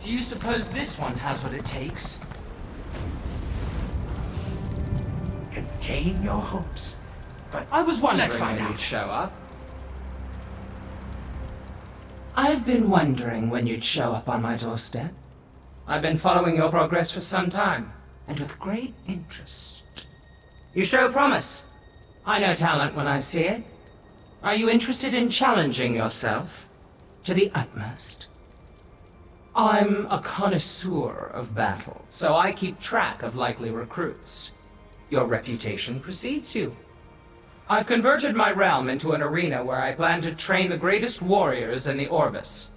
Do you suppose this one has what it takes? Contain your hopes. But I was wondering let's find when out. you'd show up. I've been wondering when you'd show up on my doorstep, I've been following your progress for some time. and with great interest. You show promise. I know talent when I see it. Are you interested in challenging yourself? To the utmost. I'm a connoisseur of battle, so I keep track of likely recruits. Your reputation precedes you. I've converted my realm into an arena where I plan to train the greatest warriors in the Orbis.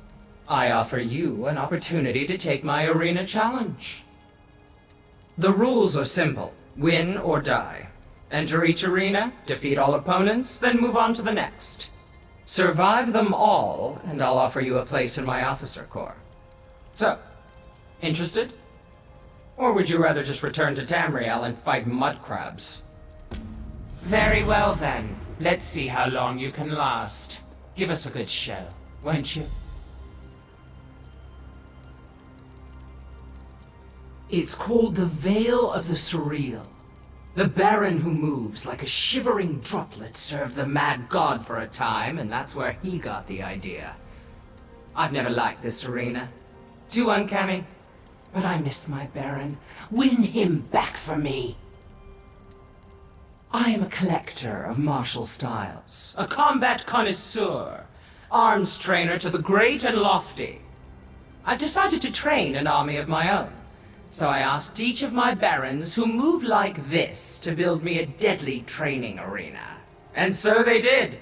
I offer you an opportunity to take my arena challenge. The rules are simple. Win or die. Enter each arena, defeat all opponents, then move on to the next. Survive them all, and I'll offer you a place in my officer corps. So, interested? Or would you rather just return to Tamriel and fight mud crabs? Very well then. Let's see how long you can last. Give us a good show, won't you? It's called the Veil of the Surreal. The Baron who moves like a shivering droplet served the mad god for a time, and that's where he got the idea. I've never liked this arena. Too uncanny. But I miss my Baron. Win him back for me. I am a collector of martial styles. A combat connoisseur. Arms trainer to the great and lofty. I've decided to train an army of my own. So I asked each of my barons who move like this to build me a deadly training arena. And so they did.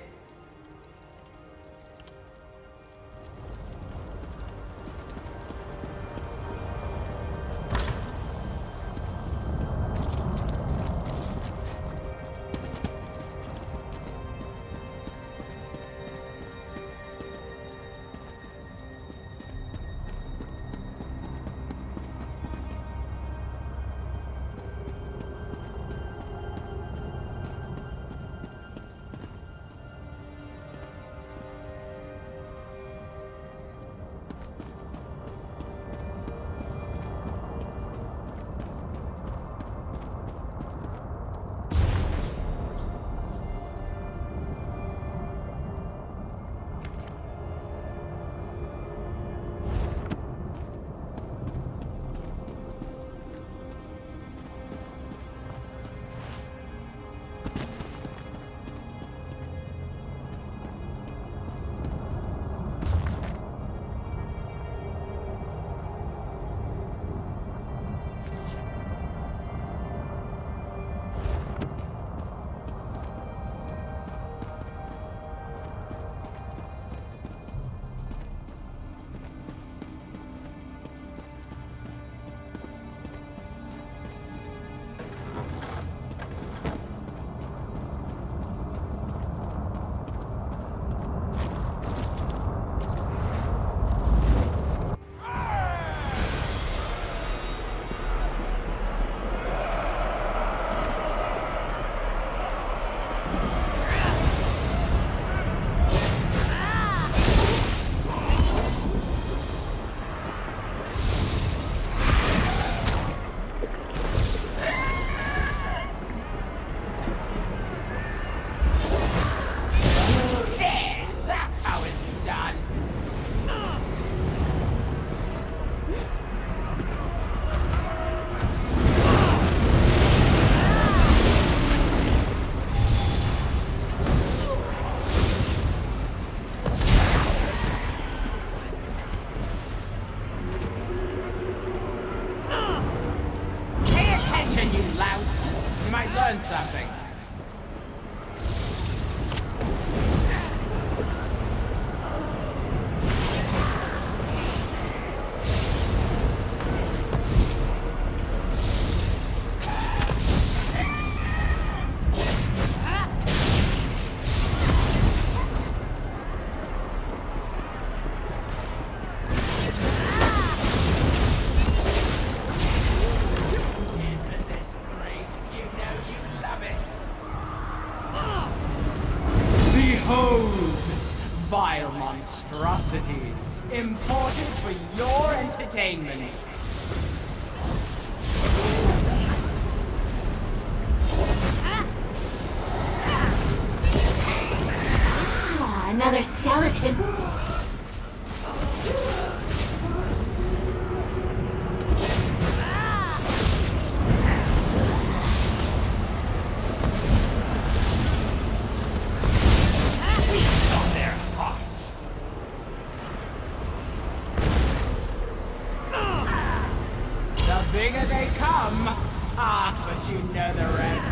Learn something. Isn't this great? You know you love it. skeleton. Feast on their hearts. The bigger they come, but you know the rest.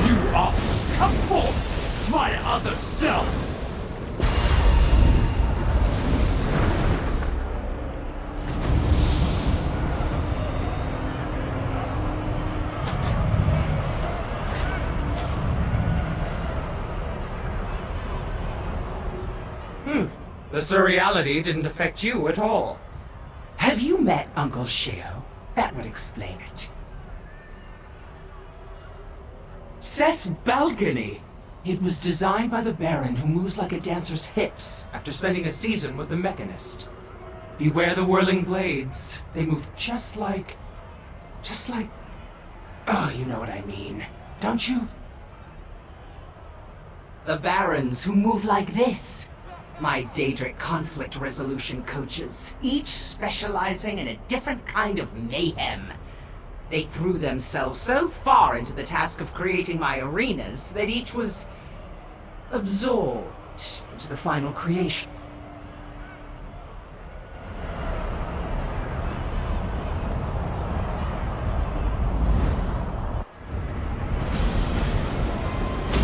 You are come forth, my other self. The surreality didn't affect you at all. Have you met Uncle Sheo? That would explain it. Seth's balcony! It was designed by the Baron, who moves like a dancer's hips after spending a season with the Mechanist. Beware the whirling blades. They move just like... Oh, you know what I mean, don't you? The Barons who move like this. My Daedric conflict resolution coaches, each specializing in a different kind of mayhem. They threw themselves so far into the task of creating my arenas that each was absorbed into the final creation.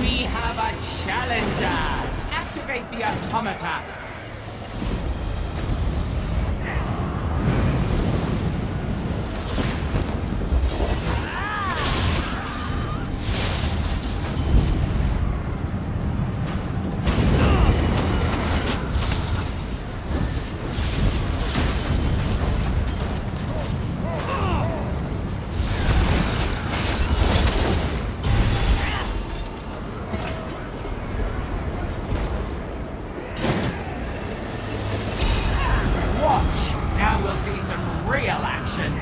We have a challenger! Activate the automata! Now we'll see some real action.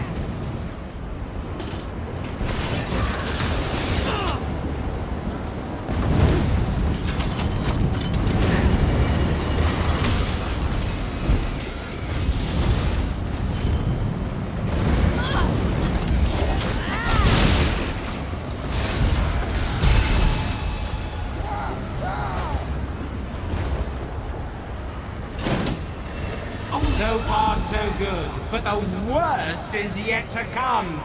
So far, so good, but the worst is yet to come.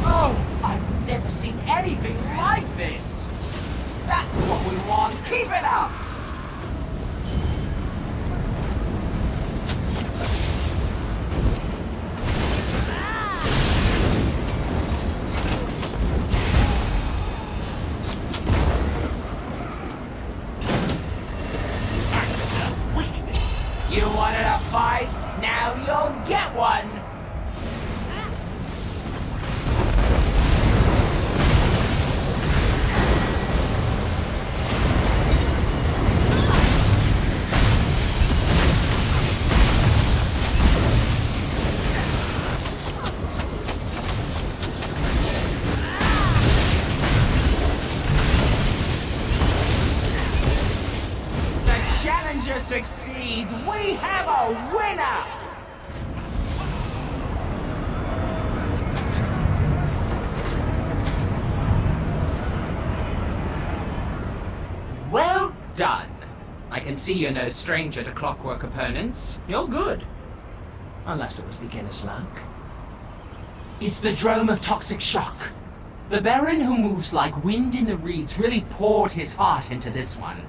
Oh, I've never seen anything like this. That's what we want. Keep it up. You wanted a fight? Now you'll get one! Succeeds, we have a winner! Well done. I can see you're no stranger to clockwork opponents. You're good. Unless it was beginner's luck. It's the Drome of Toxic Shock. The Baron who moves like wind in the reeds really poured his heart into this one.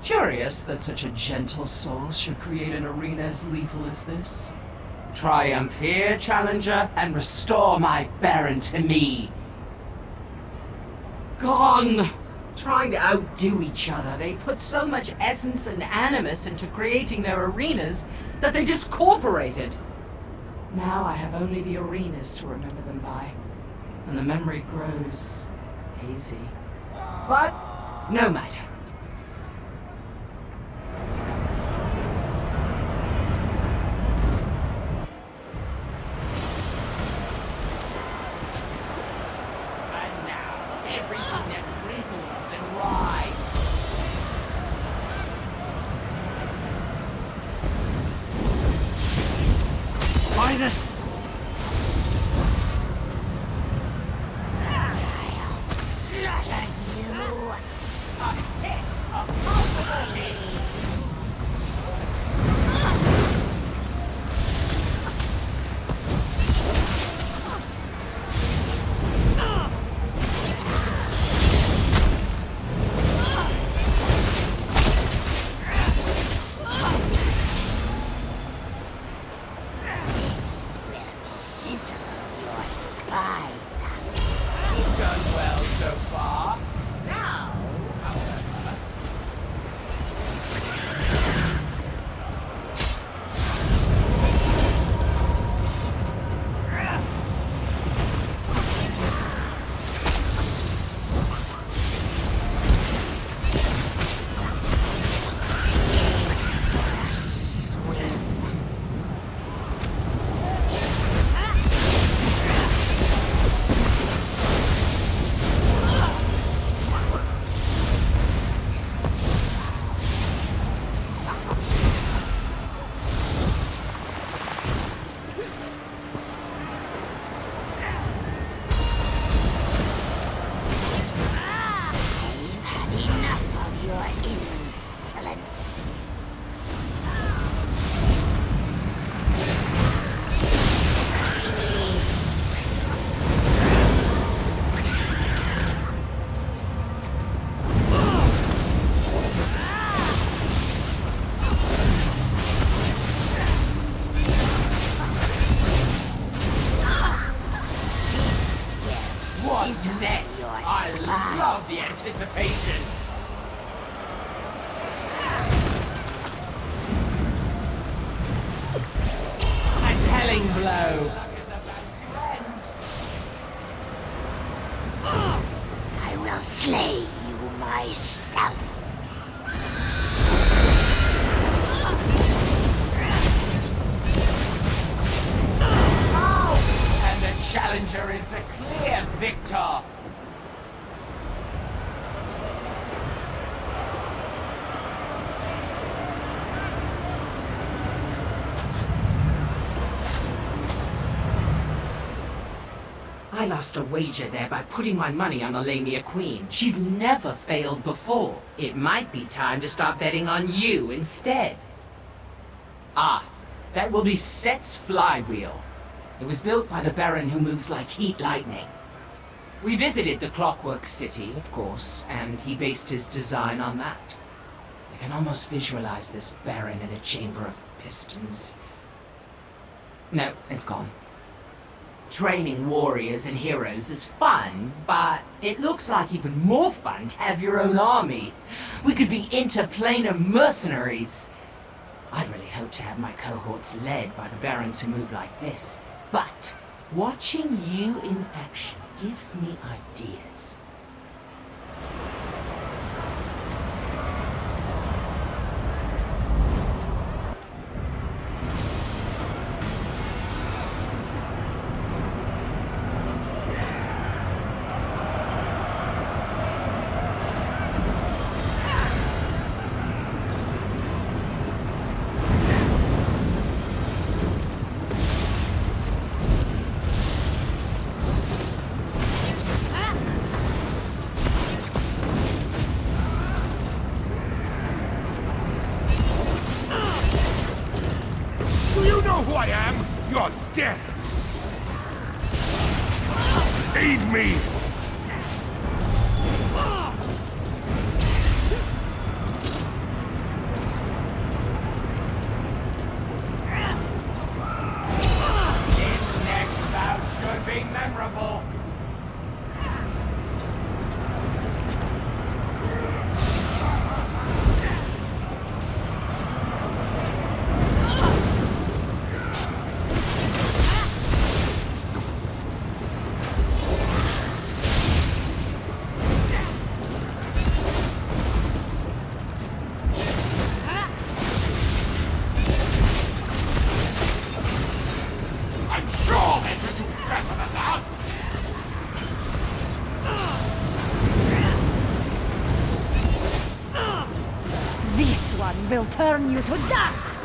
Curious that such a gentle soul should create an arena as lethal as this. Triumph here, challenger, and restore my Baron to me. Gone! Trying to outdo each other, they put so much essence and animus into creating their arenas that they just corporated. Now I have only the arenas to remember them by, and the memory grows hazy. But no matter. Slaughter you! A hit! A possible hit! Done well so far. Now, however... What's next? I love the anticipation. A telling blow. Is about to end. I will slay you myself. And the challenger is the clear victor. I lost a wager there by putting my money on the Lamia Queen. She's never failed before. It might be time to start betting on you instead. Ah, that will be Set's flywheel. It was built by the Baron who moves like heat lightning. We visited the Clockwork City, of course, and he based his design on that. I can almost visualize this Baron in a chamber of pistons. No, it's gone. Training warriors and heroes is fun, but it looks like even more fun to have your own army. We could be interplanar mercenaries. I'd really hope to have my cohorts led by the barons who move like this, but watching you in action gives me ideas. Who I am? Your death! Aid me! This next bout should be memorable. Will turn you to dust!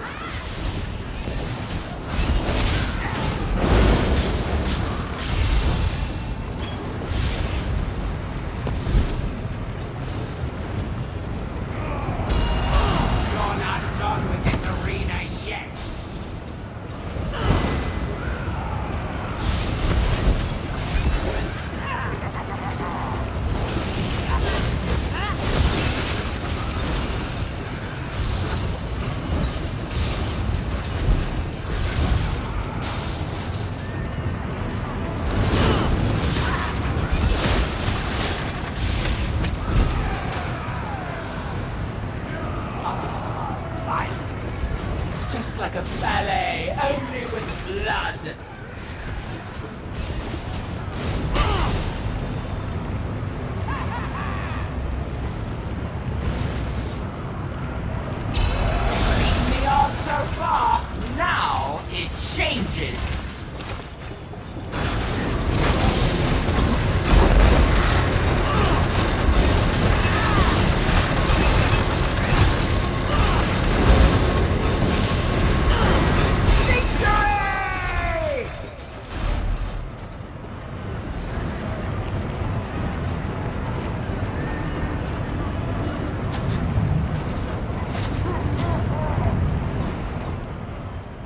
like a ballet, only with blood. Leading me on so far, now it changes.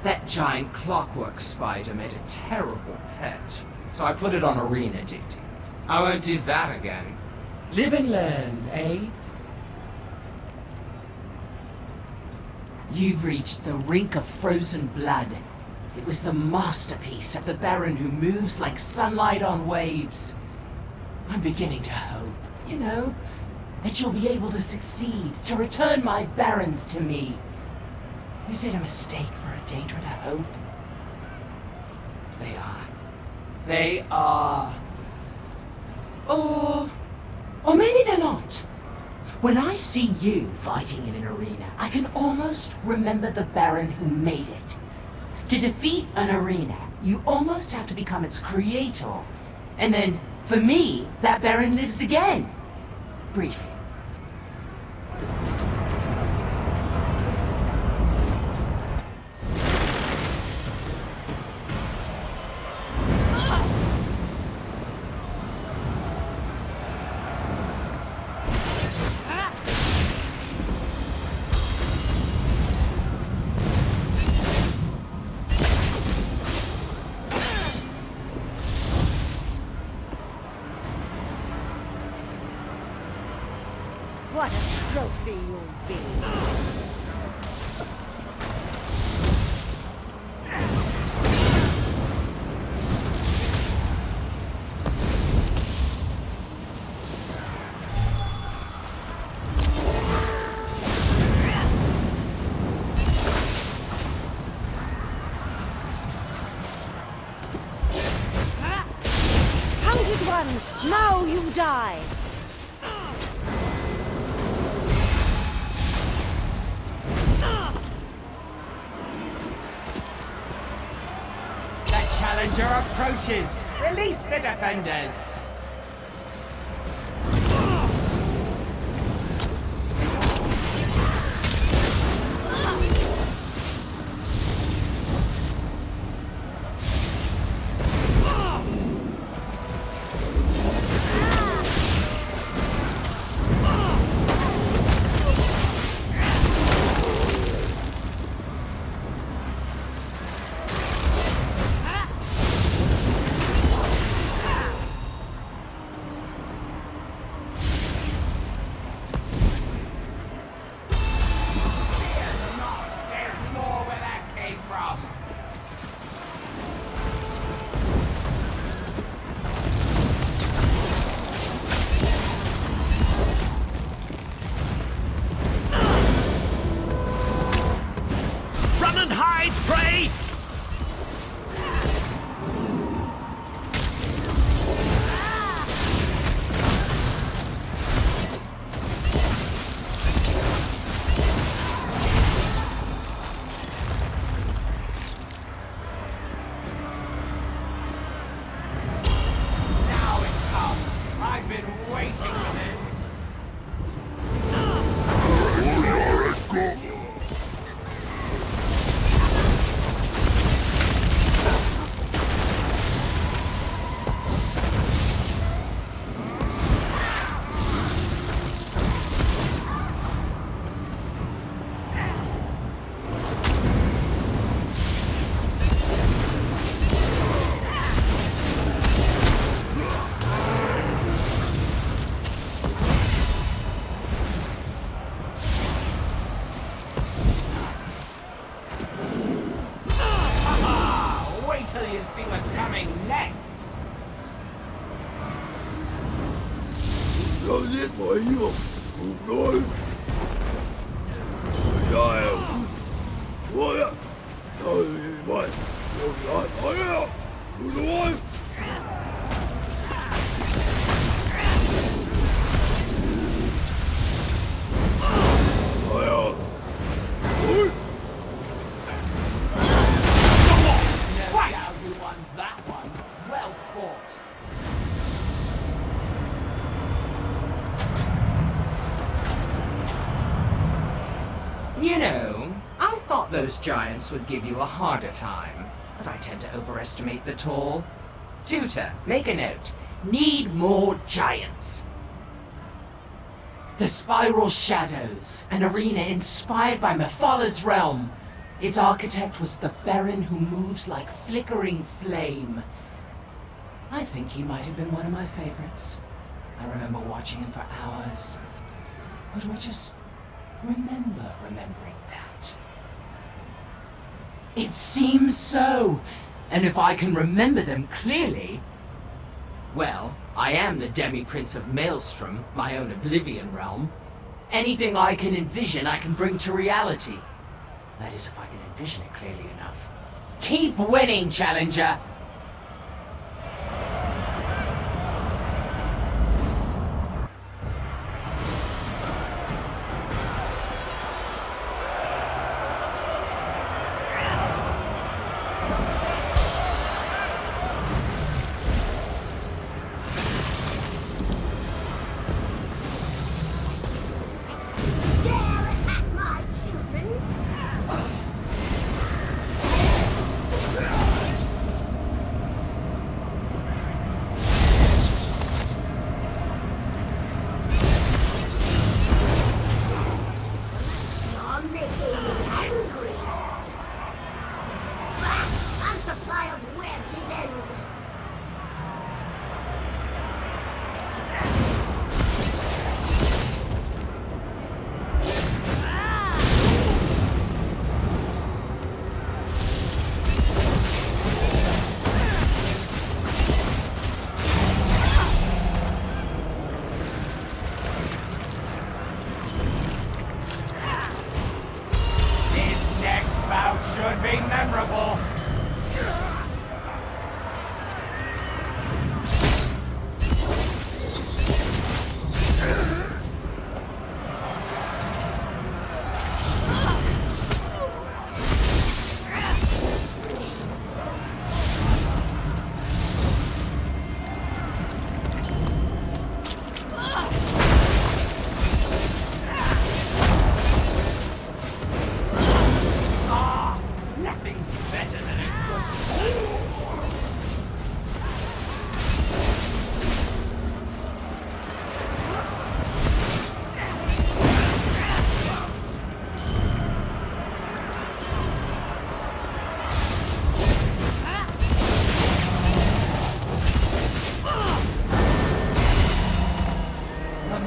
That giant clockwork spider made a terrible pet, so I put it on arena duty. I won't do that again. Live and learn, eh? You've reached the rink of frozen blood. It was the masterpiece of the Baron who moves like sunlight on waves. I'm beginning to hope, you know, that you'll be able to succeed, to return my Barons to me. Is it a mistake for a daedra to hope? They are. They are. Or maybe they're not. When I see you fighting in an arena, I can almost remember the Baron who made it. To defeat an arena, you almost have to become its creator. And then, for me, that Baron lives again. Briefly. What a trophy you'll be. Counted one, now you die. Challenger approaches! Release the defenders! Till you see what's coming next. Rồi. I thought those giants would give you a harder time, but I tend to overestimate the toll. Tutor, make a note. Need more giants. The Spiral Shadows, an arena inspired by Mephal's realm. Its architect was the Baron who moves like flickering flame. I think he might have been one of my favorites. I remember watching him for hours. Or do I just remembering that? It seems so. And if I can remember them clearly, well, I am the Demi-Prince of Maelstrom, my own Oblivion realm. Anything I can envision, I can bring to reality. That is, if I can envision it clearly enough. Keep winning, Challenger! Should be memorable.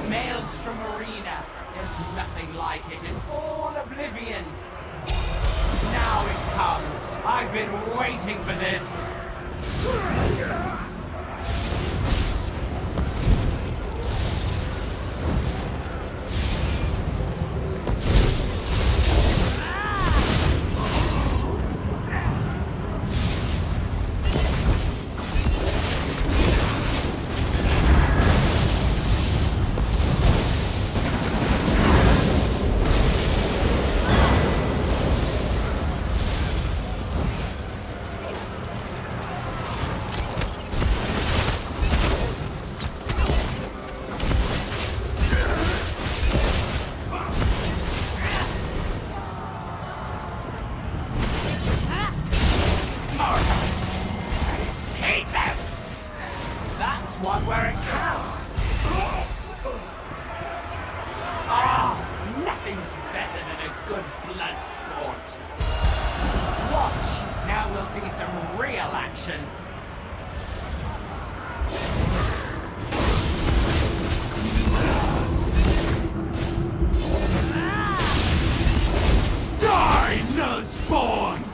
Maelstrom Arena. There's nothing like it in all Oblivion. Now it comes. I've been waiting for this. One where it counts. Nothing's better than a good blood sport. Watch, now we'll see some real action. Die, Nullspawn!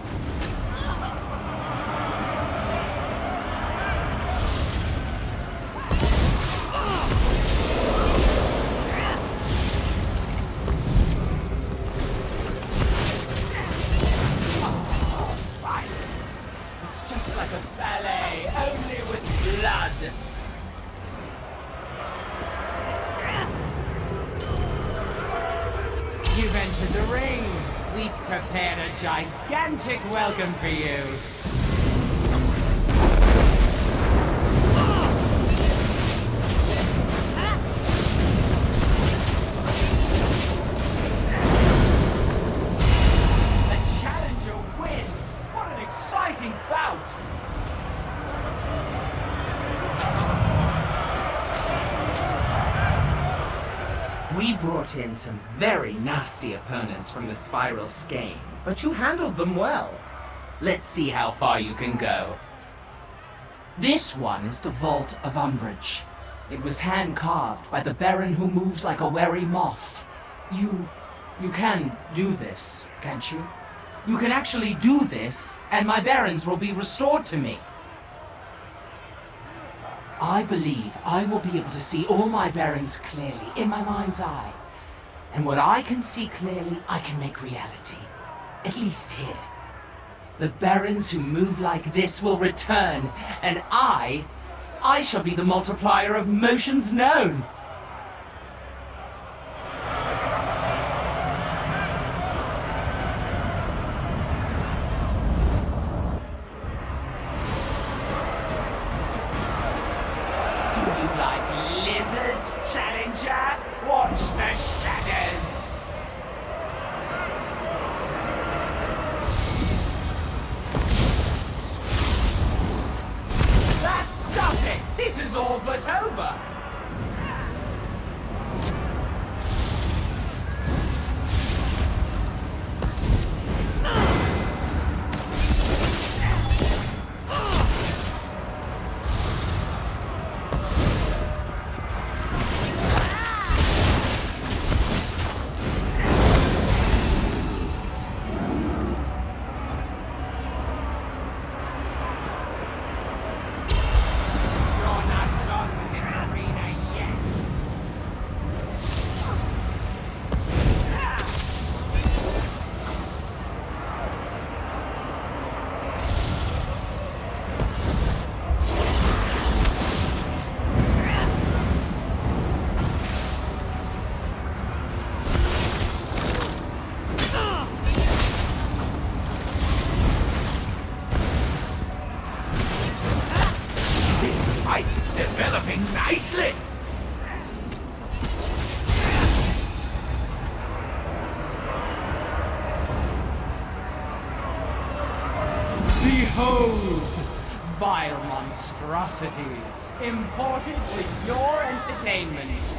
Like a ballet, only with blood. You've entered the ring. We've prepared a gigantic welcome for you. brought in some very nasty opponents from the Spiral Skein, but you handled them well. Let's see how far you can go. This one is the Vault of Umbrage. It was hand-carved by the Baron who moves like a wary moth. You can do this, can't you? You can actually do this, and my barons will be restored to me. I believe I will be able to see all my barons clearly, in my mind's eye. And what I can see clearly, I can make reality. At least here. The barons who move like this will return, and I shall be the multiplier of motions known. Do you like lizards, Challenger? Watch the shadows! That does it! This is all but over! Developing nicely! Behold, vile monstrosities, imported for your entertainment.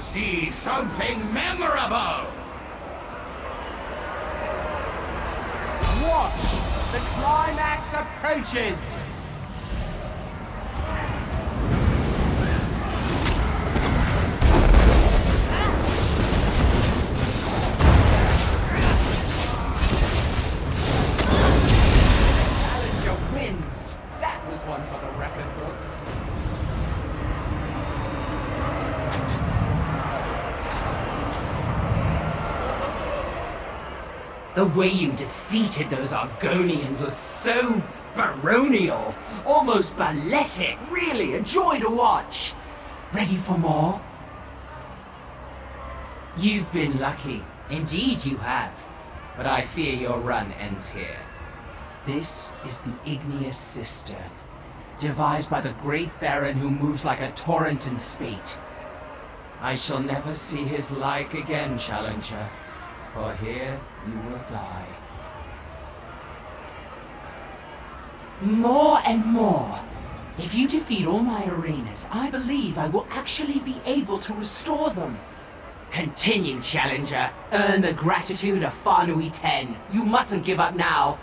See something memorable! Watch! The climax approaches! The challenger wins! That was one for the record books. The way you defeated those Argonians was so baronial, almost balletic, really a joy to watch. Ready for more? You've been lucky. Indeed you have. But I fear your run ends here. This is the Igneous Sister. devised by the great Baron who moves like a torrent in spate. I shall never see his like again, Challenger, for here you will die. More and more. If you defeat all my arenas, I believe I will actually be able to restore them. Continue, Challenger. Earn the gratitude of Fanui 10. You mustn't give up now.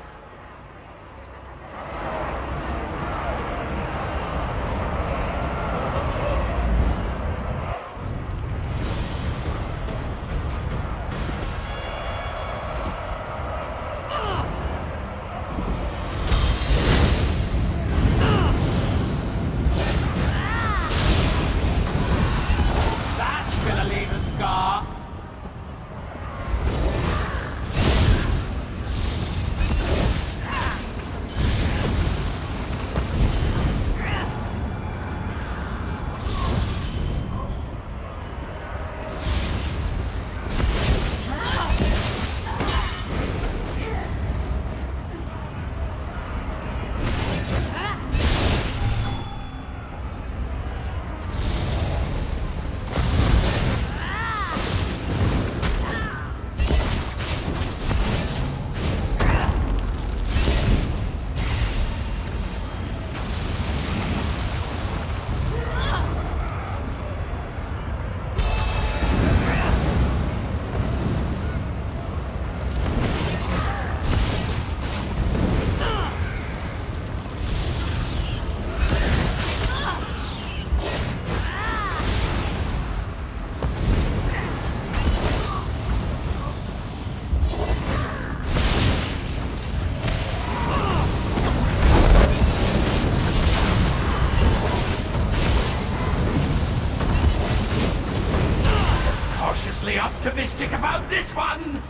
Optimistic about this one!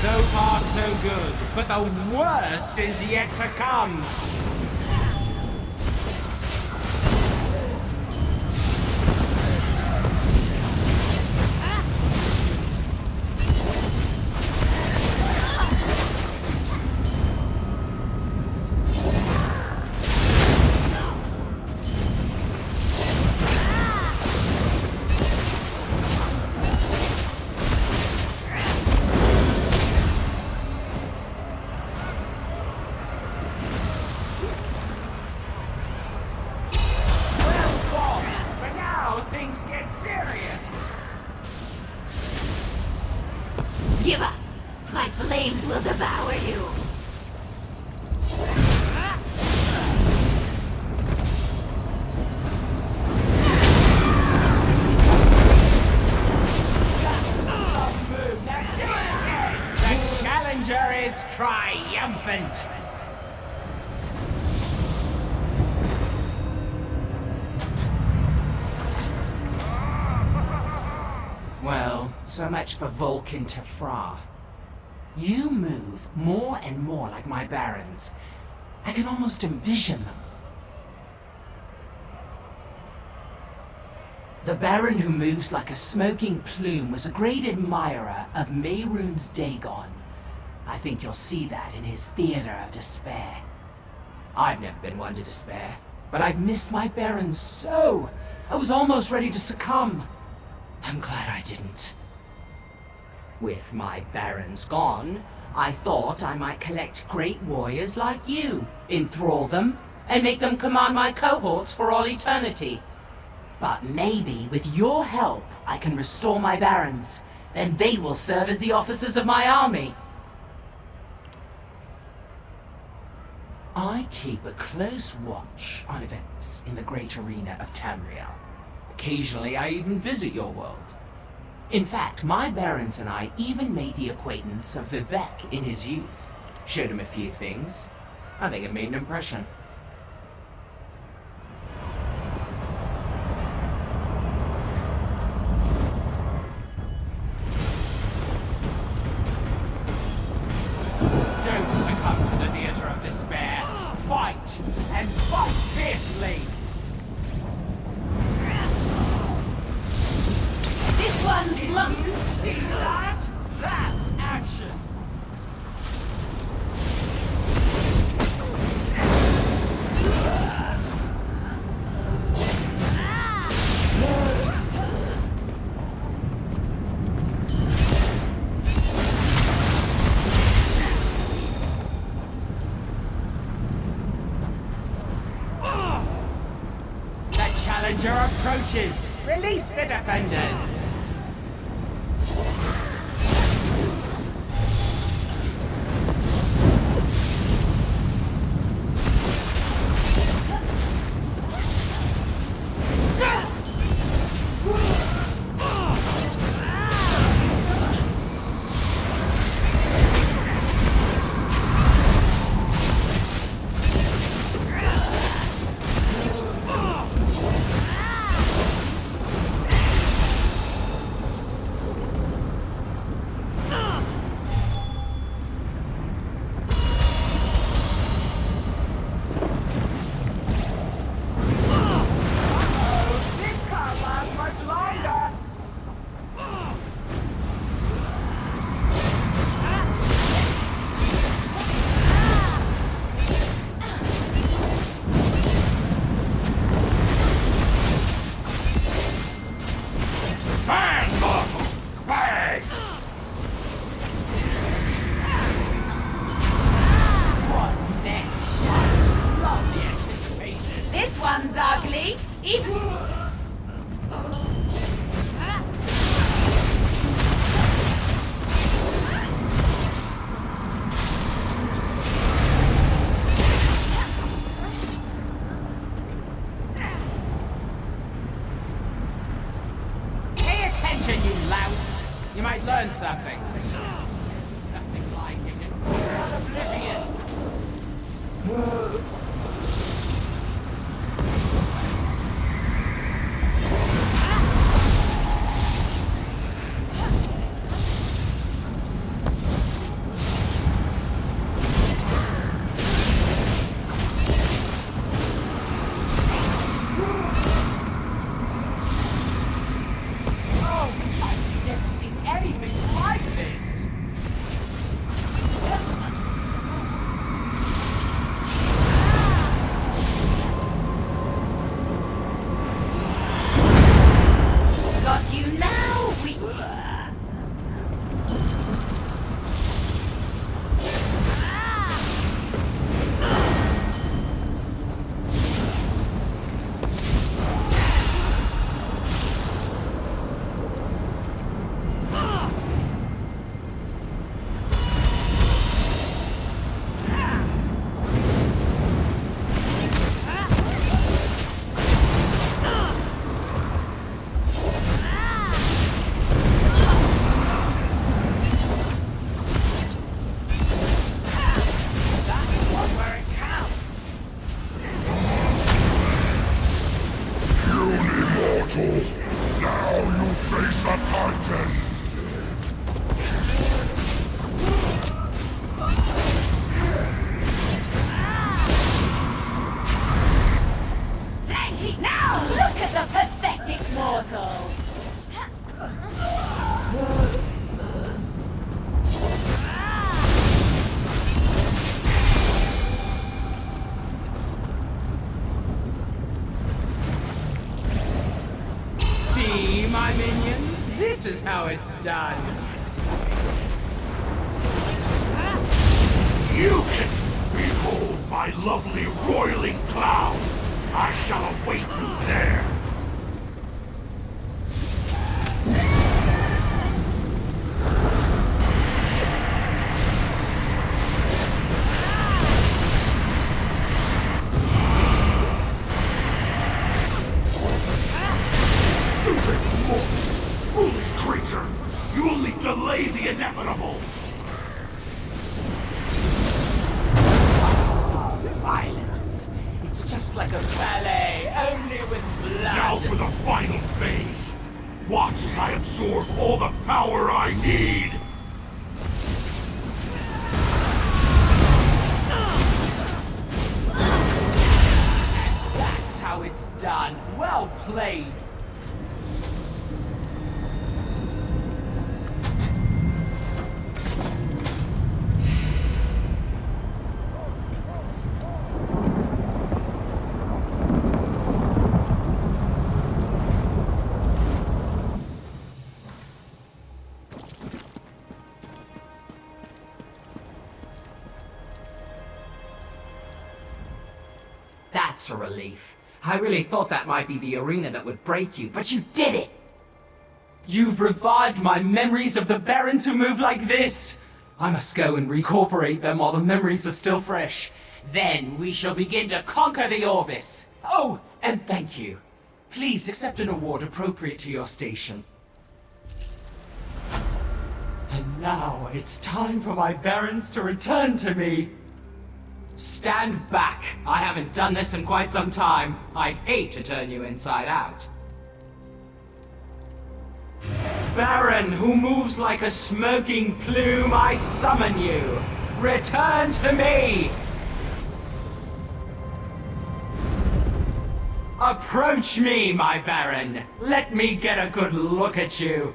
So far, so good, but the worst is yet to come. Give up! My flames will devour you! The challenger is triumphant! Well, so much for Vulcan to Fra. You move more and more like my barons. I can almost envision them. The Baron who moves like a smoking plume was a great admirer of Mehrunes Dagon. I think you'll see that in his theater of despair. I've never been one to despair, but I've missed my barons so. I was almost ready to succumb. I'm glad I didn't. With my barons gone, I thought I might collect great warriors like you, enthrall them, and make them command my cohorts for all eternity. But maybe with your help, I can restore my barons. Then they will serve as the officers of my army. I keep a close watch on events in the great arena of Tamriel. Occasionally, I even visit your world. In fact, my barons and I even made the acquaintance of Vivek in his youth. Showed him a few things. I think it made an impression. Don't succumb to the theater of despair. Fight, and fight fiercely. This one's lucky. See that? That's action. Challenger approaches! Release the defenders! This one's ugly. Pay attention, you louts! You might learn something. There's nothing like it in oblivion. I've never seen anything like this! Got you now, Now you face a Titan! Now look at the pathetic mortal. See, my minions? This is how it's done. You can behold my lovely roiling cloud! I shall await you there! You only delay the inevitable! Violence. It's just like a ballet, only with blood. Now for the final phase! Watch as I absorb all the power I need! That's how it's done. Well played. That's a relief. I really thought that might be the arena that would break you, but you did it! You've revived my memories of the Barons who move like this! I must go and recuperate them while the memories are still fresh. Then we shall begin to conquer the Orbis! Oh, and thank you. Please accept an award appropriate to your station. And now it's time for my Barons to return to me! Stand back! I haven't done this in quite some time. I'd hate to turn you inside out. Baron who moves like a smoking plume, I summon you! Return to me! Approach me, my Baron! Let me get a good look at you!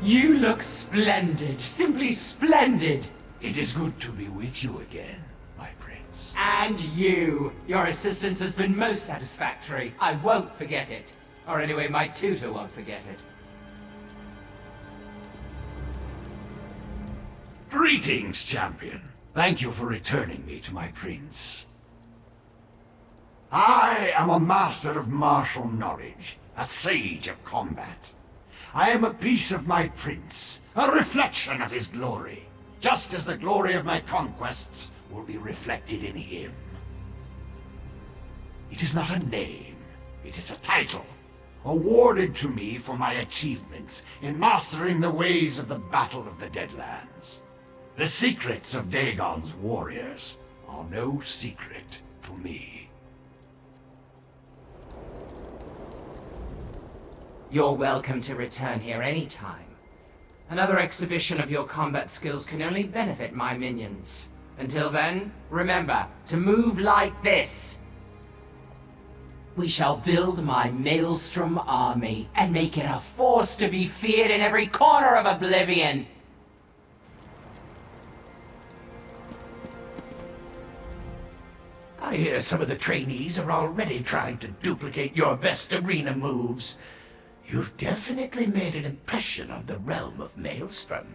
You look splendid, simply splendid! It is good to be with you again, my prince. And you! Your assistance has been most satisfactory. I won't forget it. Or anyway, my tutor won't forget it. Greetings, champion. Thank you for returning me to my prince. I am a master of martial knowledge, a sage of combat. I am a piece of my prince, a reflection of his glory, just as the glory of my conquests will be reflected in him. It is not a name, it is a title, awarded to me for my achievements in mastering the ways of the Battle of the Deadlands. The secrets of Dagon's warriors are no secret to me. You're welcome to return here anytime. Another exhibition of your combat skills can only benefit my minions. Until then, remember to move like this. We shall build my Maelstrom army and make it a force to be feared in every corner of Oblivion. I hear some of the trainees are already trying to duplicate your best arena moves. You've definitely made an impression on the realm of Maelstrom.